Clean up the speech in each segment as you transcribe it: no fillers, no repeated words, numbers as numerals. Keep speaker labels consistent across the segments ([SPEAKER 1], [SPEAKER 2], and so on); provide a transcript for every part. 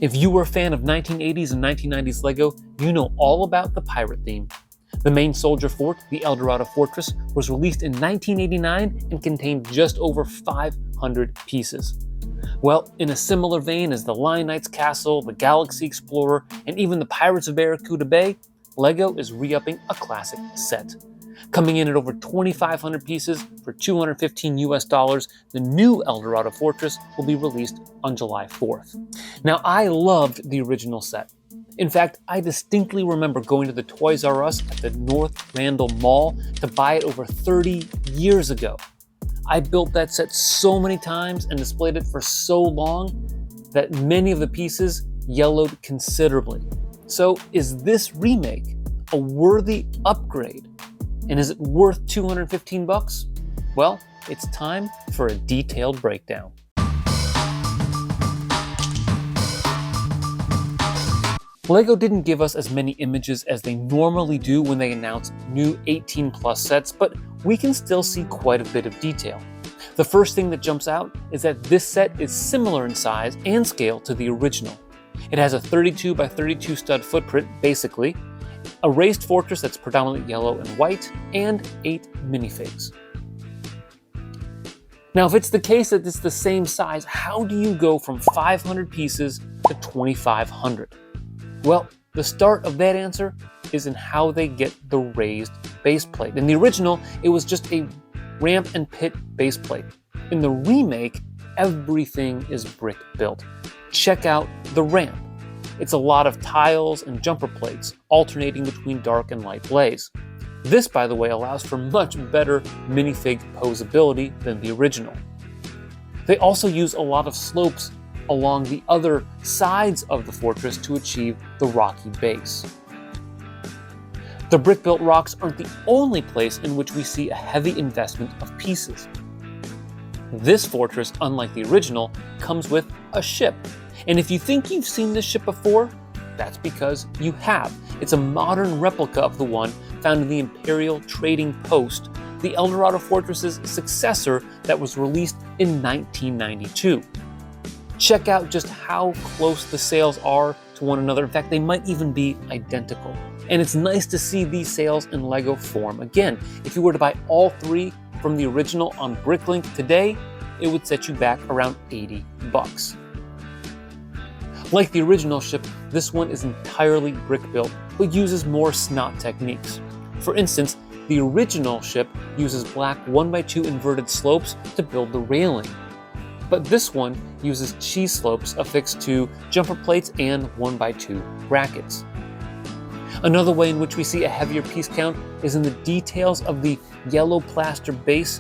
[SPEAKER 1] If you were a fan of 1980s and 1990s LEGO, you know all about the pirate theme. The main soldier fort, the Eldorado Fortress, was released in 1989 and contained just over 500 pieces. Well, in a similar vein as the Lion Knight's castle, the Galaxy Explorer, and even the Pirates of Barracuda Bay, LEGO is re-upping a classic set. Coming in at over 2,500 pieces for $215 US, the new Eldorado Fortress will be released on July 4th. Now, I loved the original set. In fact, I distinctly remember going to the Toys R Us at the North Randall Mall to buy it over 30 years ago. I built that set so many times and displayed it for so long that many of the pieces yellowed considerably. So is this remake a worthy upgrade? And is it worth $215? Well, it's time for a detailed breakdown. LEGO didn't give us as many images as they normally do when they announce new 18+ sets, but we can still see quite a bit of detail. The first thing that jumps out is that this set is similar in size and scale to the original. It has a 32 by 32 stud footprint, basically, a raised fortress that's predominantly yellow and white, and 8 minifigs. Now, if it's the case that it's the same size, how do you go from 500 pieces to 2,500? Well, the start of that answer is in how they get the raised base plate. In the original, it was just a ramp and pit base plate. In the remake, everything is brick built. Check out the ramp. It's a lot of tiles and jumper plates, alternating between dark and light blaze. This, by the way, allows for much better minifig posability than the original. They also use a lot of slopes along the other sides of the fortress to achieve the rocky base. The brick-built rocks aren't the only place in which we see a heavy investment of pieces. This fortress, unlike the original, comes with a ship. And if you think you've seen this ship before, that's because you have. It's a modern replica of the one found in the Imperial Trading Post, the Eldorado Fortress's successor that was released in 1992. Check out just how close the sails are to one another. In fact, they might even be identical. And it's nice to see these sails in LEGO form again. If you were to buy all three from the original on Bricklink today, it would set you back around $80. Like the original ship, this one is entirely brick-built, but uses more snot techniques. For instance, the original ship uses black 1x2 inverted slopes to build the railing. But this one uses cheese slopes affixed to jumper plates and 1x2 brackets. Another way in which we see a heavier piece count is in the details of the yellow plaster base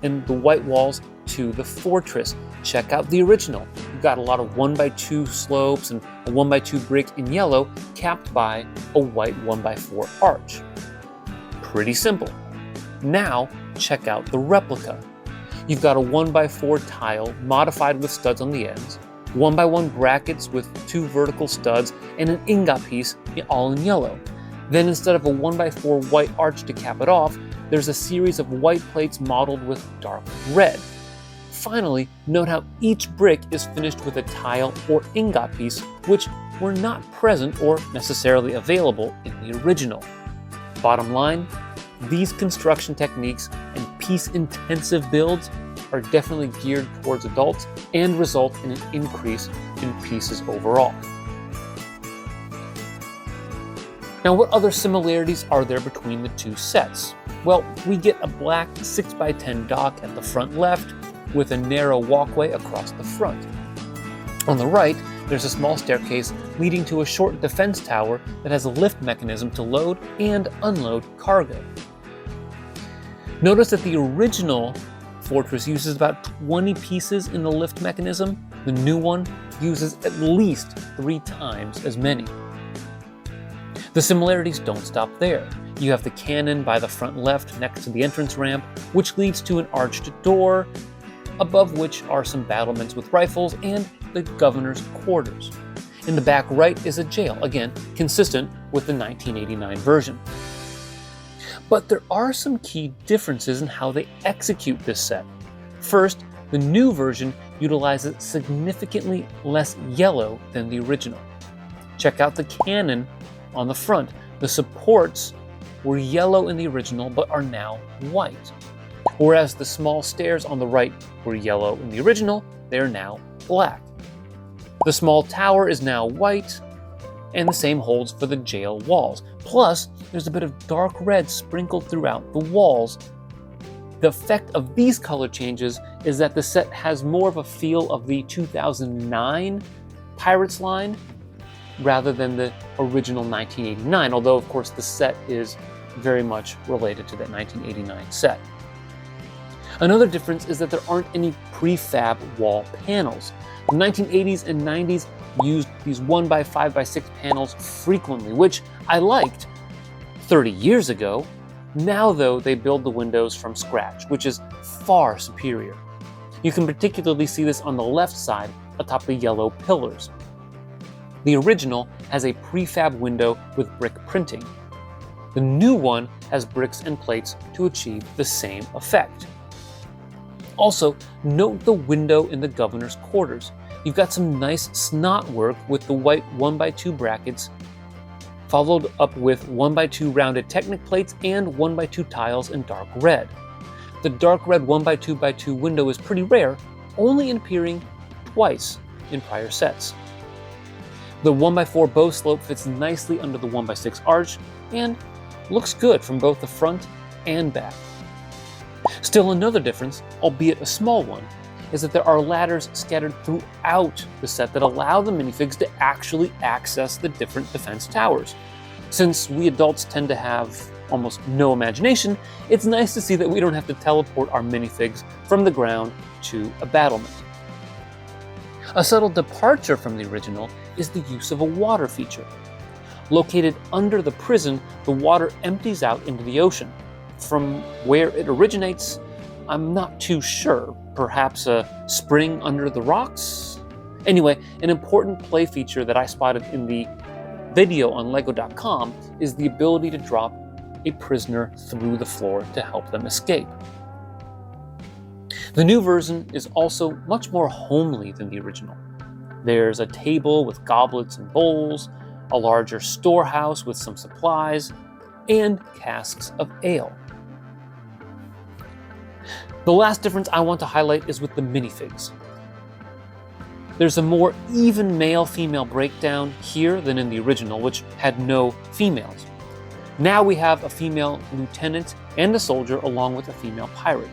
[SPEAKER 1] and the white walls to the fortress. Check out the original. You've got a lot of 1x2 slopes and a 1x2 brick in yellow capped by a white 1x4 arch. Pretty simple. Now check out the replica. You've got a 1x4 tile modified with studs on the ends, 1x1 brackets with 2 vertical studs, and an ingot piece all in yellow. Then instead of a 1x4 white arch to cap it off, there's a series of white plates modeled with dark red. Finally, note how each brick is finished with a tile or ingot piece, which were not present or necessarily available in the original. Bottom line, these construction techniques and piece-intensive builds are definitely geared towards adults and result in an increase in pieces overall. Now, what other similarities are there between the two sets? Well, we get a black 6x10 dock at the front left with a narrow walkway across the front. On the right, there's a small staircase leading to a short defense tower that has a lift mechanism to load and unload cargo. Notice that the original fortress uses about 20 pieces in the lift mechanism. The new one uses at least 3 times as many. The similarities don't stop there. You have the cannon by the front left next to the entrance ramp, which leads to an arched door, above which are some battlements with rifles and the governor's quarters. In the back right is a jail, again, consistent with the 1989 version. But there are some key differences in how they execute this set. First, The new version utilizes significantly less yellow than the original. Check out the cannon on the front. The supports were yellow in the original but are now white. Whereas the small stairs on the right were yellow in the original, they are now black. The small tower is now white, and the same holds for the jail walls. Plus, there's a bit of dark red sprinkled throughout the walls. The effect of these color changes is that the set has more of a feel of the 2009 Pirates line rather than the original 1989, although of course the set is very much related to that 1989 set. Another difference is that there aren't any prefab wall panels. The 1980s and 90s used these 1x5x6 panels frequently, which I liked 30 years ago. Now though, they build the windows from scratch, which is far superior. You can particularly see this on the left side atop the yellow pillars. The original has a prefab window with brick printing. The new one has bricks and plates to achieve the same effect. Also, note the window in the governor's quarters. You've got some nice snot work with the white 1x2 brackets, followed up with 1x2 rounded Technic plates and 1x2 tiles in dark red. The dark red 1x2x2 window is pretty rare, only appearing twice in prior sets. The 1x4 bow slope fits nicely under the 1x6 arch and looks good from both the front and back. Still, another difference, albeit a small one, is that there are ladders scattered throughout the set that allow the minifigs to actually access the different defense towers. Since we adults tend to have almost no imagination, it's nice to see that we don't have to teleport our minifigs from the ground to a battlement. A subtle departure from the original is the use of a water feature. Located under the prison, the water empties out into the ocean. From where it originates, I'm not too sure. Perhaps a spring under the rocks? Anyway, an important play feature that I spotted in the video on Lego.com is the ability to drop a prisoner through the floor to help them escape. The new version is also much more homely than the original. There's a table with goblets and bowls, a larger storehouse with some supplies, and casks of ale. The last difference I want to highlight is with the minifigs. There's a more even male-female breakdown here than in the original, which had no females. Now we have a female lieutenant and a soldier along with a female pirate.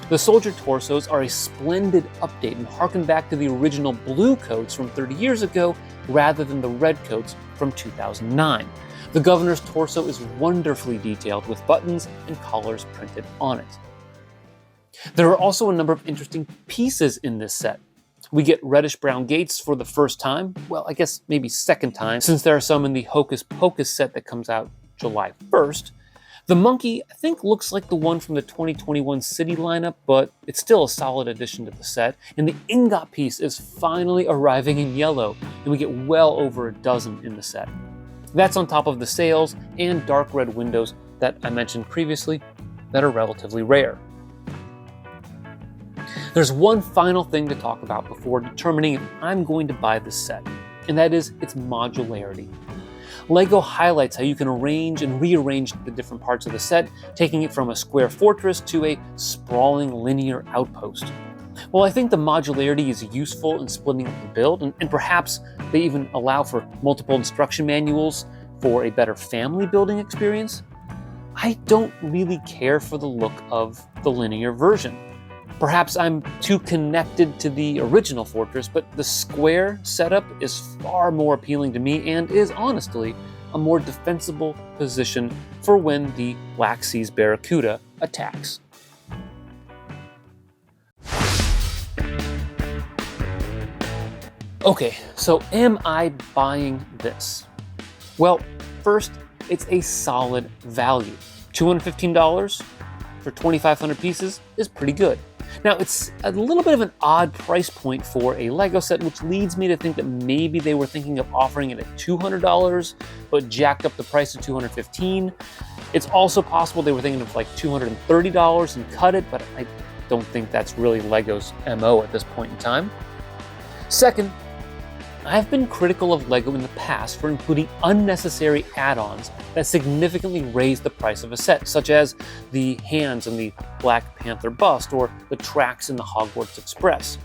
[SPEAKER 1] The soldier torsos are a splendid update and harken back to the original blue coats from 30 years ago rather than the red coats from 2009. The governor's torso is wonderfully detailed with buttons and collars printed on it. There are also a number of interesting pieces in this set. We get reddish-brown gates for the first time, well, I guess maybe second time, since there are some in the Hocus Pocus set that comes out July 1st. The monkey, I think, looks like the one from the 2021 City lineup, but it's still a solid addition to the set. And the ingot piece is finally arriving in yellow, and we get well over a dozen in the set. That's on top of the sails and dark red windows that I mentioned previously that are relatively rare. There's one final thing to talk about before determining if I'm going to buy this set, and that is its modularity. LEGO highlights how you can arrange and rearrange the different parts of the set, taking it from a square fortress to a sprawling linear outpost. Well, I think the modularity is useful in splitting up the build, and perhaps they even allow for multiple instruction manuals for a better family building experience. I don't really care for the look of the linear version. Perhaps I'm too connected to the original fortress, but the square setup is far more appealing to me and is honestly a more defensible position for when the Black Sea's Barracuda attacks. Okay, so am I buying this? Well, first, it's a solid value. $215 for 2,500 pieces is pretty good. Now, it's a little bit of an odd price point for a LEGO set, which leads me to think that maybe they were thinking of offering it at $200, but jacked up the price to $215. It's also possible they were thinking of like $230 and cut it, but don't think that's really LEGO's MO at this point in time. Second, I've been critical of LEGO in the past for including unnecessary add-ons that significantly raise the price of a set, such as the hands in the Black Panther bust or the tracks in the Hogwarts Express.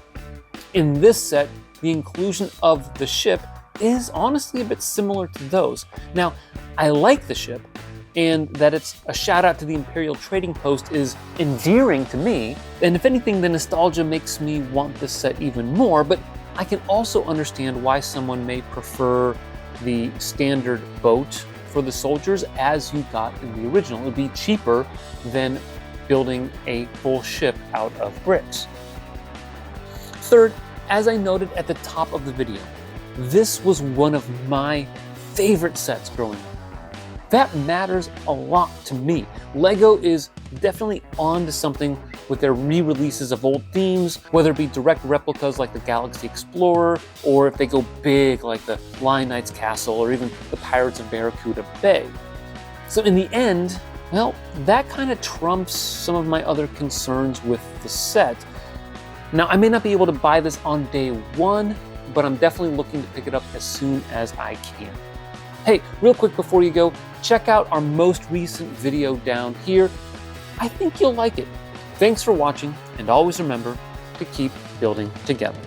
[SPEAKER 1] In this set, the inclusion of the ship is honestly a bit similar to those. Now, I like the ship, and that it's a shout out to the Imperial Trading Post is endearing to me, and if anything, the nostalgia makes me want this set even more, but I can also understand why someone may prefer the standard boat for the soldiers as you got in the original. It would be cheaper than building a full ship out of bricks. Third, as I noted at the top of the video, this was one of my favorite sets growing up. That matters a lot to me. LEGO is definitely on to something with their re-releases of old themes, whether it be direct replicas like the Galaxy Explorer, or if they go big like the Lion Knight's Castle, or even the Pirates of Barracuda Bay. So in the end, well, that kind of trumps some of my other concerns with the set. Now, I may not be able to buy this on day one, but I'm definitely looking to pick it up as soon as I can. Hey, real quick before you go, check out our most recent video down here. I think you'll like it. Thanks for watching, and always remember to keep building together.